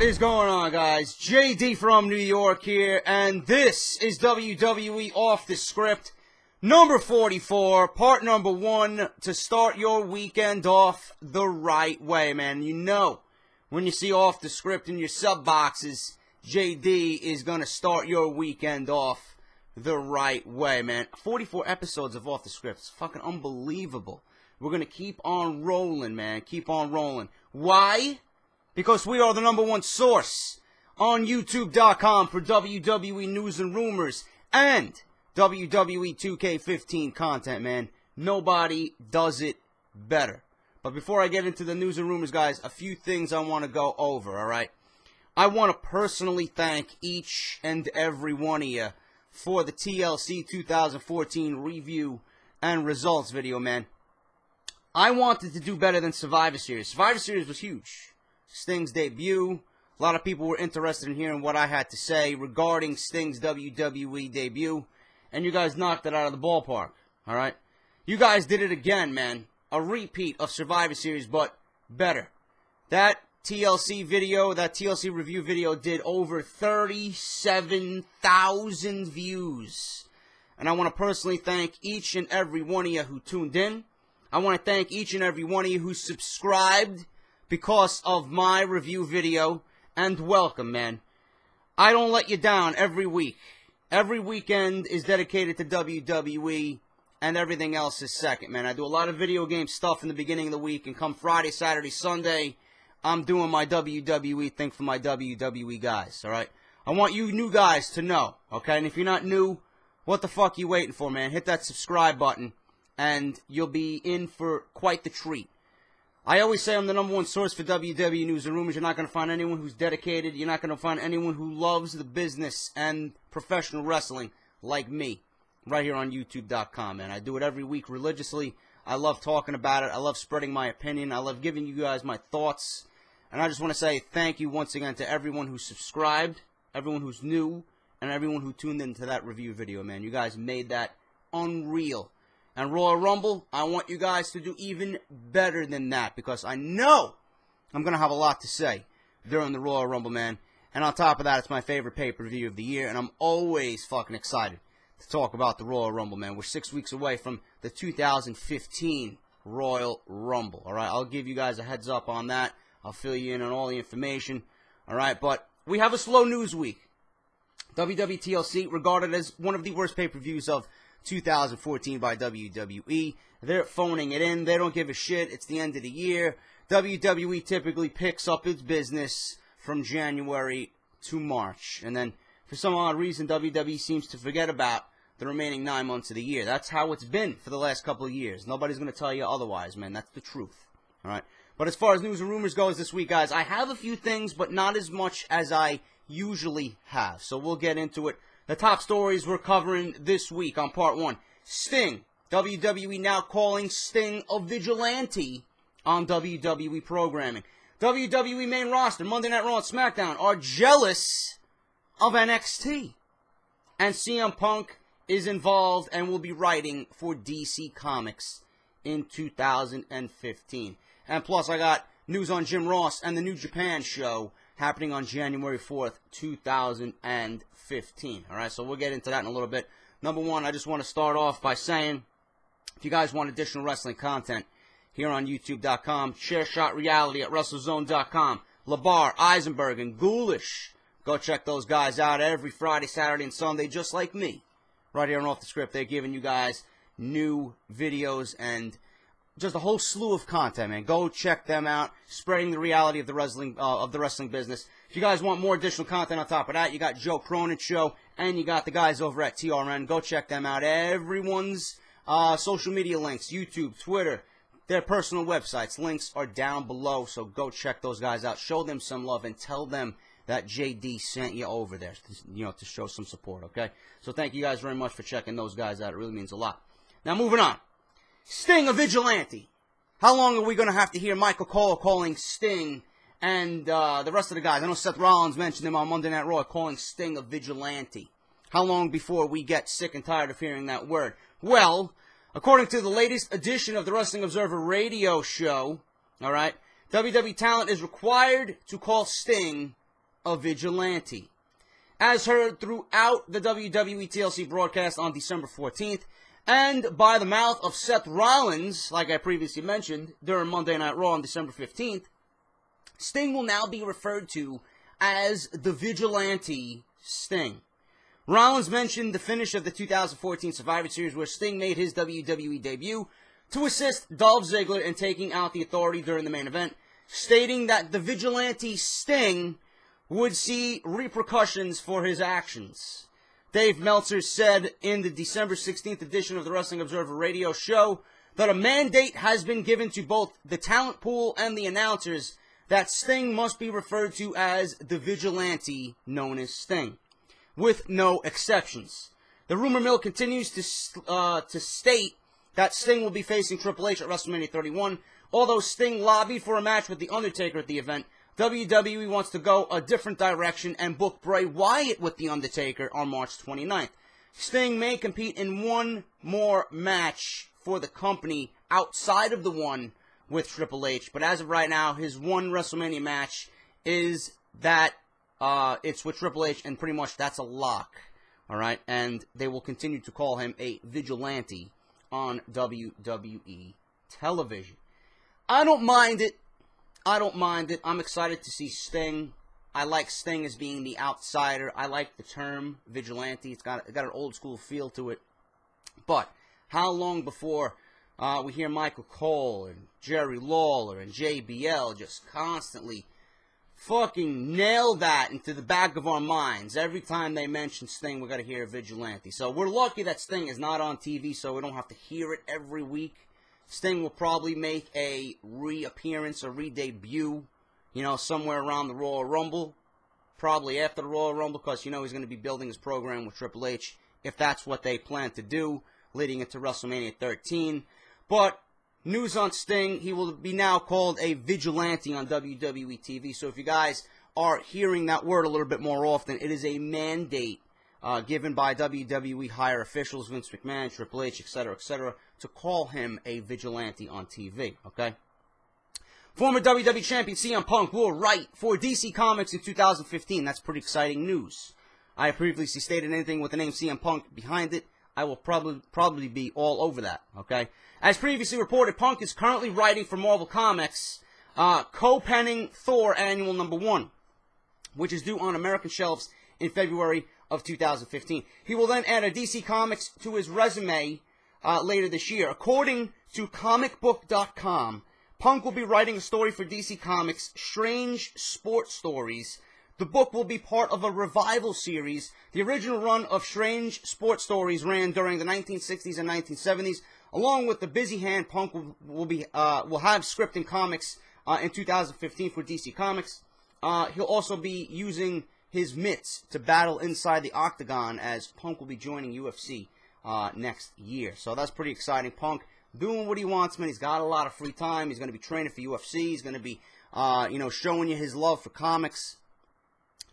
What is going on, guys? JD from New York here, and this is WWE Off The Script, number 44, part number 1, to start your weekend off the right way, man. You know, when you see Off The Script in your sub boxes, JD is going to start your weekend off the right way, man. 44 episodes of Off The Script. It's fucking unbelievable. We're going to keep on rolling, man. Keep on rolling. Why? Because we are the number one source on YouTube.com for WWE news and rumors and WWE 2K15 content, man. Nobody does it better. But before I get into the news and rumors, guys, a few things I want to go over, alright? I want to personally thank each and every one of you for the TLC 2014 review and results video, man. I wanted to do better than Survivor Series. Survivor Series was huge. Sting's debut. A lot of people were interested in hearing what I had to say regarding Sting's WWE debut. And you guys knocked it out of the ballpark. Alright? You guys did it again, man. A repeat of Survivor Series, but better. That TLC video, that TLC review video did over 37,000 views. And I want to personally thank each and every one of you who tuned in. I want to thank each and every one of you who subscribed because of my review video, and welcome, man. I don't let you down every week. Every weekend is dedicated to WWE, and everything else is second, man. I do a lot of video game stuff in the beginning of the week, and come Friday, Saturday, Sunday, I'm doing my WWE thing for my WWE guys, alright? I want you new guys to know, okay? And if you're not new, what the fuck you waiting for, man? Hit that subscribe button, and you'll be in for quite the treat. I always say I'm the number one source for WWE news and rumors. You're not going to find anyone who's dedicated. You're not going to find anyone who loves the business and professional wrestling like me right here on YouTube.com, man. I do it every week religiously. I love talking about it. I love spreading my opinion. I love giving you guys my thoughts. And I just want to say thank you once again to everyone who subscribed, everyone who's new, and everyone who tuned into that review video, man. You guys made that unreal. And Royal Rumble, I want you guys to do even better than that, because I know I'm going to have a lot to say during the Royal Rumble, man. And on top of that, it's my favorite pay-per-view of the year, and I'm always fucking excited to talk about the Royal Rumble, man. We're 6 weeks away from the 2015 Royal Rumble, alright? I'll give you guys a heads up on that. I'll fill you in on all the information, alright? But we have a slow news week. WWE TLC, regarded as one of the worst pay-per-views of 2014 by WWE. They're phoning it in. They don't give a shit. It's the end of the year. WWE typically picks up its business from January to March. And then, for some odd reason, WWE seems to forget about the remaining 9 months of the year. That's how it's been for the last couple of years. Nobody's going to tell you otherwise, man. That's the truth. Alright? But as far as news and rumors goes this week, guys, I have a few things, but not as much as I usually have. So we'll get into it. The top stories we're covering this week on part 1. Sting. WWE now calling Sting a vigilante on WWE programming. WWE main roster, Monday Night Raw and SmackDown, are jealous of NXT. And CM Punk is involved and will be writing for DC Comics in 2015. And plus, I got news on Jim Ross and the New Japan show happening on January 4th, 2015. Alright, so we'll get into that in a little bit. Number one, I just want to start off by saying, if you guys want additional wrestling content here on YouTube.com, Share Shot Reality at WrestleZone.com, LeBar, Eisenberg, and Ghoulish. Go check those guys out every Friday, Saturday, and Sunday, just like me. Right here on Off The Script, they're giving you guys new videos and just a whole slew of content, man. Go check them out, spreading the reality of the wrestling business. If you guys want more additional content on top of that, you got Joe Cronin Show, and you got the guys over at TRN. Go check them out. Everyone's social media links, YouTube, Twitter, their personal websites, links are down below, so go check those guys out. Show them some love and tell them that JD sent you over there, to show some support, okay? So thank you guys very much for checking those guys out. It really means a lot. Now, moving on. Sting, a vigilante. How long are we going to have to hear Michael Cole calling Sting and the rest of the guys? I know Seth Rollins mentioned him on Monday Night Raw, calling Sting a vigilante. How long before we get sick and tired of hearing that word? Well, according to the latest edition of the Wrestling Observer radio show, alright, WWE talent is required to call Sting a vigilante. As heard throughout the WWE TLC broadcast on December 14th, and by the mouth of Seth Rollins, like I previously mentioned, during Monday Night Raw on December 15th, Sting will now be referred to as the Vigilante Sting. Rollins mentioned the finish of the 2014 Survivor Series where Sting made his WWE debut to assist Dolph Ziggler in taking out the Authority during the main event, stating that the Vigilante Sting would see repercussions for his actions. Dave Meltzer said in the December 16th edition of the Wrestling Observer Radio Show that a mandate has been given to both the talent pool and the announcers that Sting must be referred to as the Vigilante known as Sting, with no exceptions. The rumor mill continues to state that Sting will be facing Triple H at WrestleMania 31. Although Sting lobbied for a match with The Undertaker at the event, WWE wants to go a different direction and book Bray Wyatt with The Undertaker on March 29th. Sting may compete in one more match for the company outside of the one with Triple H, but as of right now, his one WrestleMania match is that it's with Triple H, and pretty much that's a lock, alright? And they will continue to call him a vigilante on WWE television. I don't mind it. I'm excited to see Sting. I like Sting as being the outsider. I like the term vigilante. It's got an old school feel to it. But how long before we hear Michael Cole and Jerry Lawler and JBL just constantly fucking nail that into the back of our minds? Every time they mention Sting, we got to hear vigilante. So we're lucky that Sting is not on TV, so we don't have to hear it every week. Sting will probably make a reappearance, a re-debut, somewhere around the Royal Rumble. Probably after the Royal Rumble, because, he's going to be building his program with Triple H, if that's what they plan to do, leading into WrestleMania 13. But news on Sting, he will be now called a vigilante on WWE TV. So if you guys are hearing that word a little bit more often, it is a mandate given by WWE higher officials, Vince McMahon, Triple H, etc., to call him a vigilante on TV, okay? Former WWE Champion CM Punk will write for DC Comics in 2015. That's pretty exciting news. I have previously stated anything with the name CM Punk behind it, I will probably be all over that, okay? As previously reported, Punk is currently writing for Marvel Comics, co-penning Thor Annual Number 1, which is due on American shelves in February of 2015. He will then add a DC Comics to his resume later this year. According to comicbook.com, Punk will be writing a story for DC Comics, Strange Sports Stories. The book will be part of a revival series. The original run of Strange Sports Stories ran during the 1960s and 1970s. Along with the busy hand, Punk will have script and comics in 2015 for DC Comics. He'll also be using his mitts to battle inside the octagon, as Punk will be joining UFC next year. So that's pretty exciting. Punk doing what he wants, man. He's got a lot of free time. He's going to be training for UFC. He's going to be, showing you his love for comics.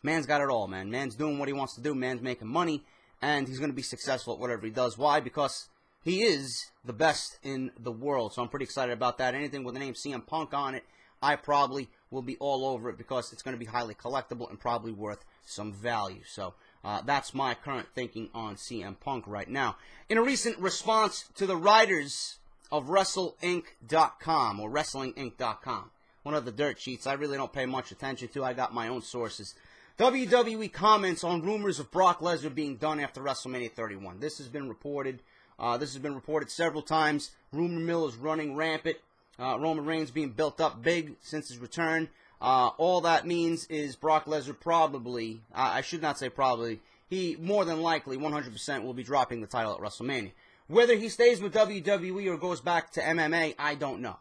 Man's got it all, man. Man's doing what he wants to do. Man's making money, and he's going to be successful at whatever he does. Why? Because he is the best in the world. So I'm pretty excited about that. Anything with the name CM Punk on it, I probably will be all over it, because it's going to be highly collectible and probably worth some value. So that's my current thinking on CM Punk right now. In a recent response to the writers of WrestleInc.com or WrestlingInc.com, one of the dirt sheets I really don't pay much attention to. I got my own sources. WWE comments on rumors of Brock Lesnar being done after WrestleMania 31. This has been reported. Several times. Rumor mill is running rampant. Roman Reigns being built up big since his return. All that means is Brock Lesnar probably, I should not say probably, he more than likely 100% will be dropping the title at WrestleMania. Whether he stays with WWE or goes back to MMA, I don't know.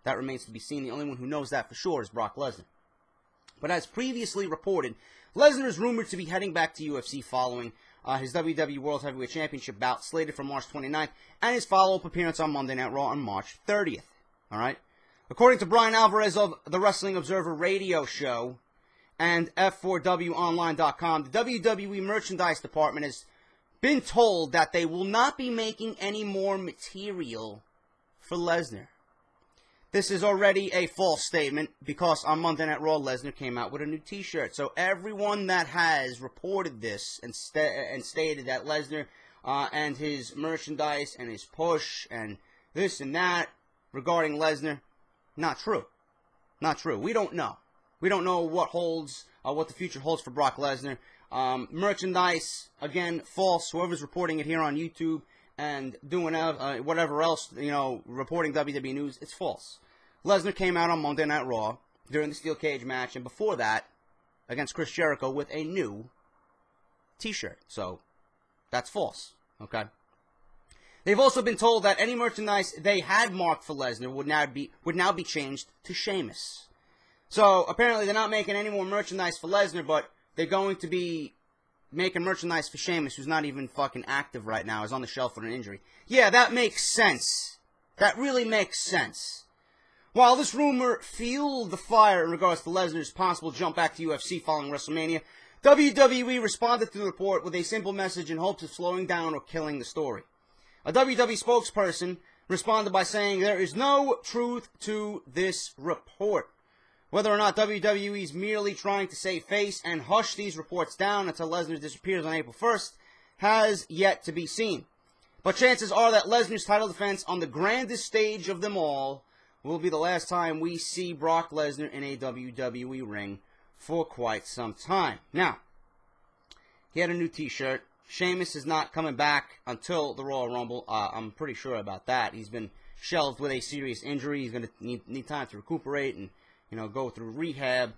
That remains to be seen. The only one who knows that for sure is Brock Lesnar. But as previously reported, Lesnar is rumored to be heading back to UFC following his WWE World Heavyweight Championship bout slated for March 29th and his follow-up appearance on Monday Night Raw on March 30th. All right? According to Brian Alvarez of the Wrestling Observer Radio Show and F4WOnline.com, the WWE merchandise department has been told that they will not be making any more material for Lesnar. this is already a false statement because on Monday Night Raw, Lesnar came out with a new T-shirt. So everyone that has reported this and stated that Lesnar and his merchandise and his push and this and that regarding Lesnar, not true. Not true. We don't know. We don't know what the future holds for Brock Lesnar. Merchandise, again, false. Whoever's reporting it here on YouTube and doing whatever else, reporting WWE news, it's false. Lesnar came out on Monday Night Raw during the Steel Cage match, and before that, against Chris Jericho with a new T-shirt. So, that's false, okay? They've also been told that any merchandise they had marked for Lesnar would now be changed to Sheamus. So, apparently they're not making any more merchandise for Lesnar, but they're going to be making merchandise for Sheamus, who's not even fucking active right now, is on the shelf with an injury. Yeah, that makes sense. That really makes sense. While this rumor fueled the fire in regards to Lesnar's possible jump back to UFC following WrestleMania, WWE responded to the report with a simple message in hopes of slowing down or killing the story. A WWE spokesperson responded by saying there is no truth to this report. Whether or not WWE is merely trying to save face and hush these reports down until Lesnar disappears on April 1st has yet to be seen. But chances are that Lesnar's title defense on the grandest stage of them all will be the last time we see Brock Lesnar in a WWE ring for quite some time. Now, he had a new T-shirt. Sheamus is not coming back until the Royal Rumble. I'm pretty sure about that. He's been shelved with a serious injury. He's going to need time to recuperate and, go through rehab.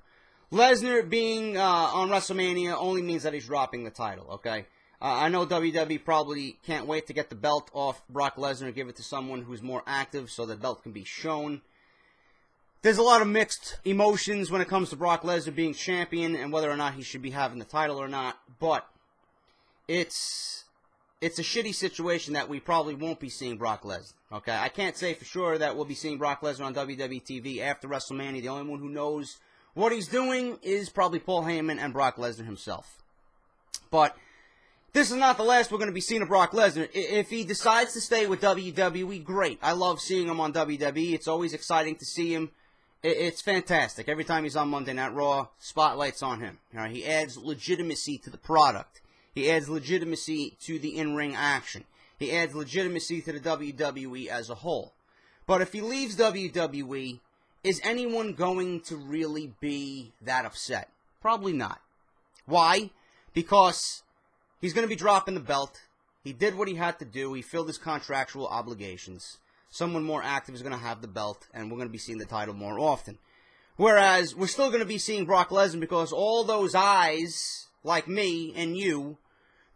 Lesnar being on WrestleMania only means that he's dropping the title, okay? I know WWE probably can't wait to get the belt off Brock Lesnar and give it to someone who's more active so the belt can be shown. There's a lot of mixed emotions when it comes to Brock Lesnar being champion and whether or not he should be having the title or not, but it's a shitty situation that we probably won't be seeing Brock Lesnar, okay? I can't say for sure that we'll be seeing Brock Lesnar on WWE TV after WrestleMania. The only one who knows what he's doing is probably Paul Heyman and Brock Lesnar himself. But this is not the last we're going to be seeing of Brock Lesnar. If he decides to stay with WWE, great. I love seeing him on WWE. It's always exciting to see him. It's fantastic. Every time he's on Monday Night Raw, spotlight's on him. He adds legitimacy to the product. He adds legitimacy to the in-ring action. He adds legitimacy to the WWE as a whole. But if he leaves WWE, is anyone going to really be that upset? Probably not. Why? Because he's going to be dropping the belt. He did what he had to do. He filled his contractual obligations. Someone more active is going to have the belt, and we're going to be seeing the title more often. Whereas, we're still going to be seeing Brock Lesnar because all those eyes, like me and you,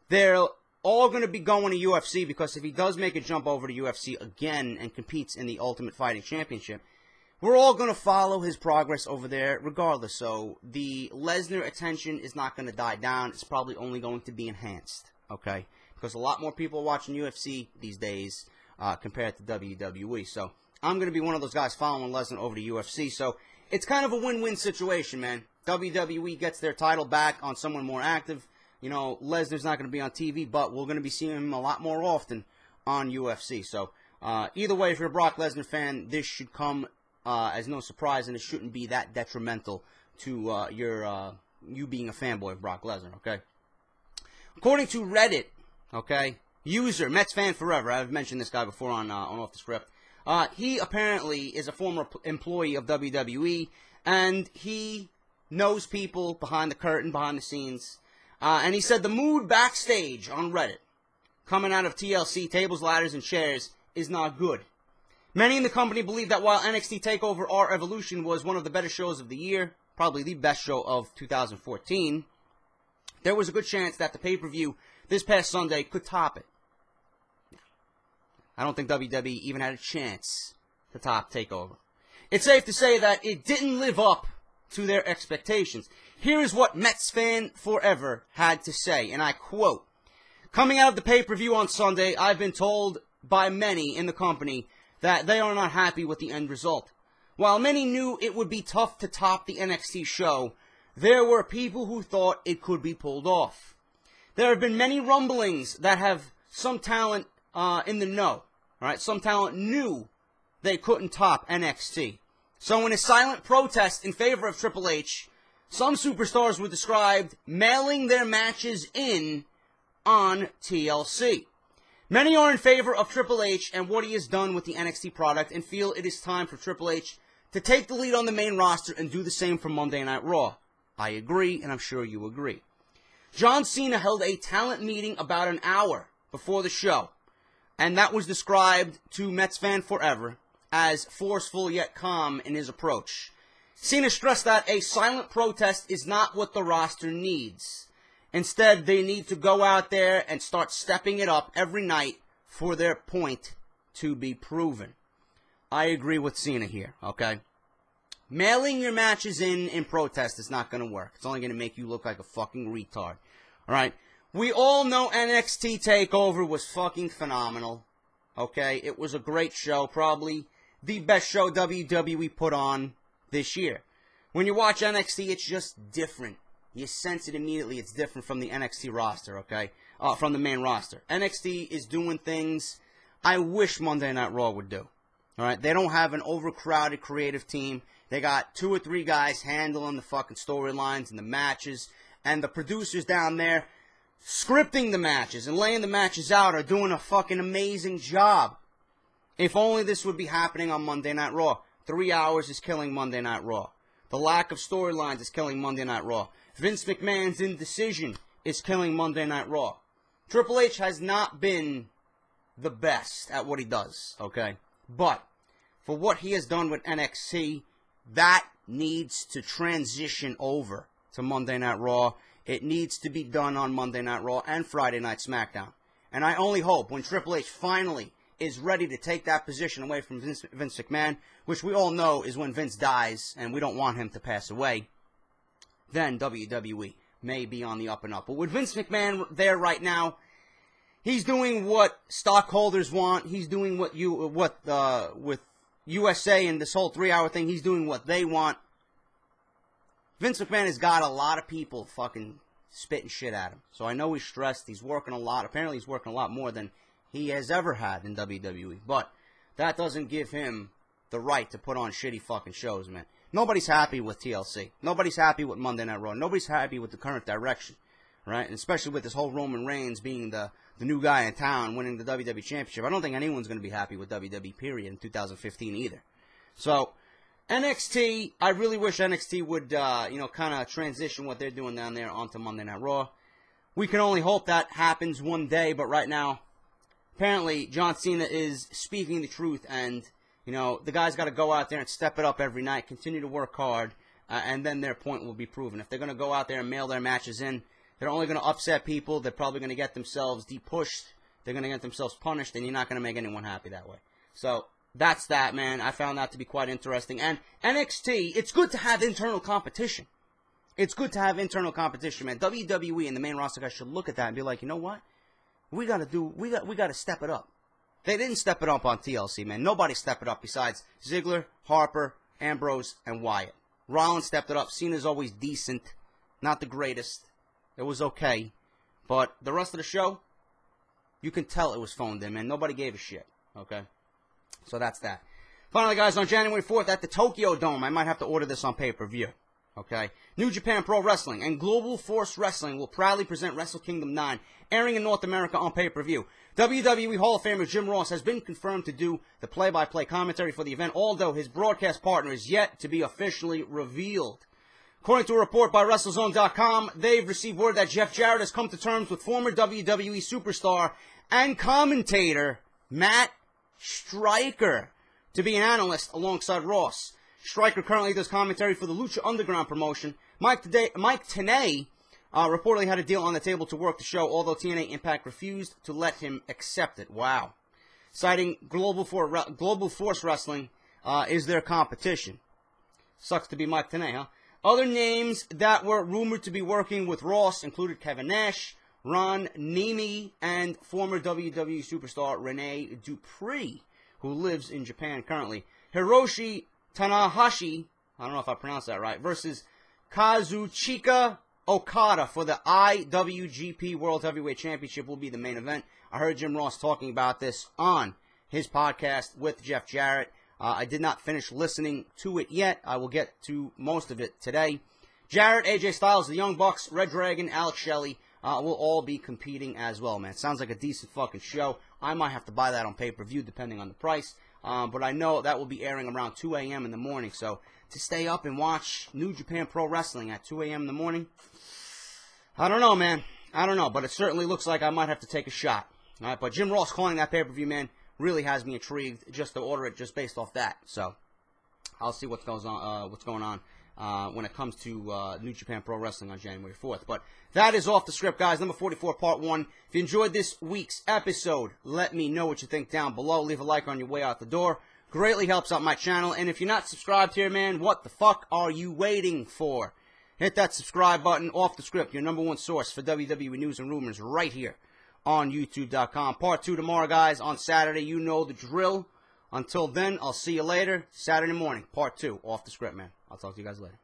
they're all going to be going to UFC because if he does make a jump over to UFC again and competes in the Ultimate Fighting Championship, we're all going to follow his progress over there regardless. So the Lesnar attention is not going to die down. It's probably only going to be enhanced, okay? Because a lot more people are watching UFC these days compared to WWE. So I'm going to be one of those guys following Lesnar over to UFC. So it's kind of a win-win situation, man. WWE gets their title back on someone more active. Lesnar's not going to be on TV, but we're going to be seeing him a lot more often on UFC. So, either way, if you're a Brock Lesnar fan, this should come as no surprise, and it shouldn't be that detrimental to you being a fanboy of Brock Lesnar, okay? According to Reddit, okay, user, Mets fan forever, I've mentioned this guy before on Off The Script, he apparently is a former employee of WWE, and he knows people behind the curtain, behind the scenes. And he said the mood backstage on Reddit, coming out of TLC, tables, ladders, and chairs, is not good. Many in the company believe that while NXT TakeOver Our Evolution was one of the better shows of the year, probably the best show of 2014, there was a good chance that the pay-per-view this past Sunday could top it. I don't think WWE even had a chance to top TakeOver. It's safe to say that it didn't live up to their expectations. Here is what Mets fan forever had to say, and I quote, "Coming out of the pay-per-view on Sunday, I've been told by many in the company that they are not happy with the end result. While many knew it would be tough to top the NXT show, there were people who thought it could be pulled off. There have been many rumblings that have some talent in the know, right? Some talent knew they couldn't top NXT. So in a silent protest in favor of Triple H, some superstars were described mailing their matches in on TLC. Many are in favor of Triple H and what he has done with the NXT product and feel it is time for Triple H to take the lead on the main roster and do the same for Monday Night Raw. I agree, and I'm sure you agree. John Cena held a talent meeting about an hour before the show, and that was described to Mets fan forever as forceful yet calm in his approach. Cena stressed that a silent protest is not what the roster needs. Instead, they need to go out there and start stepping it up every night for their point to be proven. I agree with Cena here, okay? Mailing your matches in protest is not going to work. It's only going to make you look like a fucking retard, alright? We all know NXT TakeOver was fucking phenomenal, okay? It was a great show, probably the best show WWE put on this year. When you watch NXT, it's just different. You sense it immediately. It's different from the NXT roster, okay? From the main roster. NXT is doing things I wish Monday Night Raw would do. Alright? They don't have an overcrowded creative team. They got 2 or 3 guys handling the fucking storylines and the matches. And the producers down there scripting the matches and laying the matches out are doing a fucking amazing job. If only this would be happening on Monday Night Raw. 3 hours is killing Monday Night Raw. The lack of storylines is killing Monday Night Raw. Vince McMahon's indecision is killing Monday Night Raw. Triple H has not been the best at what he does, okay? But for what he has done with NXT, that needs to transition over to Monday Night Raw. It needs to be done on Monday Night Raw and Friday Night SmackDown. And I only hope when Triple H finally is ready to take that position away from Vince McMahon, which we all know is when Vince dies, and we don't want him to pass away, then WWE may be on the up and up. But with Vince McMahon there right now, he's doing what stockholders want. He's doing what with USA and this whole 3-hour thing, he's doing what they want. Vince McMahon has got a lot of people fucking spitting shit at him. So I know he's stressed. He's working a lot. Apparently he's working a lot more than he has ever had in WWE. But that doesn't give him the right to put on shitty fucking shows, man. Nobody's happy with TLC. Nobody's happy with Monday Night Raw. Nobody's happy with the current direction, right? And especially with this whole Roman Reigns being the new guy in town winning the WWE Championship. I don't think anyone's going to be happy with WWE, period, in 2015 either. So, NXT, I really wish NXT would, kind of transition what they're doing down there onto Monday Night Raw. We can only hope that happens one day, but right now, apparently, John Cena is speaking the truth, and the guy's got to go out there and step it up every night, continue to work hard, and then their point will be proven. If they're going to go out there and mail their matches in, they're only going to upset people. They're probably going to get themselves depushed. They're going to get themselves punished, and you're not going to make anyone happy that way. So, that's that, man. I found that to be quite interesting. And NXT, it's good to have internal competition. It's good to have internal competition, man. WWE and the main roster guys should look at that and be like, you know what? We got to step it up. They didn't step it up on TLC, man. Nobody stepped it up besides Ziggler, Harper, Ambrose, and Wyatt. Rollins stepped it up. Cena's always decent. Not the greatest. It was okay. But the rest of the show, you can tell it was phoned in, man. Nobody gave a shit. Okay? So that's that. Finally, guys, on January 4th at the Tokyo Dome, I might have to order this on pay-per-view. Okay? New Japan Pro Wrestling and Global Force Wrestling will proudly present Wrestle Kingdom 9, airing in North America on pay-per-view. WWE Hall of Famer Jim Ross has been confirmed to do the play-by-play commentary for the event, although his broadcast partner is yet to be officially revealed. According to a report by WrestleZone.com, they've received word that Jeff Jarrett has come to terms with former WWE superstar and commentator Matt Striker to be an analyst alongside Ross. Striker currently does commentary for the Lucha Underground promotion. Mike Tenay reportedly had a deal on the table to work the show, although TNA Impact refused to let him accept it. Wow. Citing Global Force Wrestling is their competition. Sucks to be Mike Tenay, huh? Other names that were rumored to be working with Ross included Kevin Nash, Ron Nemi, and former WWE superstar Rene Dupree, who lives in Japan currently. Hiroshi Tanahashi, I don't know if I pronounced that right, versus Kazuchika Okada for the IWGP World Heavyweight Championship will be the main event. I heard Jim Ross talking about this on his podcast with Jeff Jarrett. I did not finish listening to it yet. I will get to most of it today. Jarrett, AJ Styles, the Young Bucks, Red Dragon, Alex Shelley will all be competing as well, man. Sounds like a decent fucking show. I might have to buy that on pay-per-view depending on the price. But I know that will be airing around 2 a.m. in the morning. So to stay up and watch New Japan Pro Wrestling at 2 a.m. in the morning, I don't know, man. I don't know. But it certainly looks like I might have to take a shot. All right, but Jim Ross calling that pay-per-view, man, really has me intrigued just to order it just based off that. So I'll see what's going on when it comes to New Japan Pro Wrestling on January 4th. But that is Off the Script, guys. Number 44, Part 1. If you enjoyed this week's episode, let me know what you think down below. Leave a like on your way out the door. Greatly helps out my channel. And if you're not subscribed here, man, what the fuck are you waiting for? Hit that subscribe button. Off the Script, your number one source for WWE news and rumors right here on YouTube.com. Part 2 tomorrow, guys, on Saturday. You know the drill. Until then, I'll see you later. Saturday morning, Part 2, Off the Script, man. I'll talk to you guys later.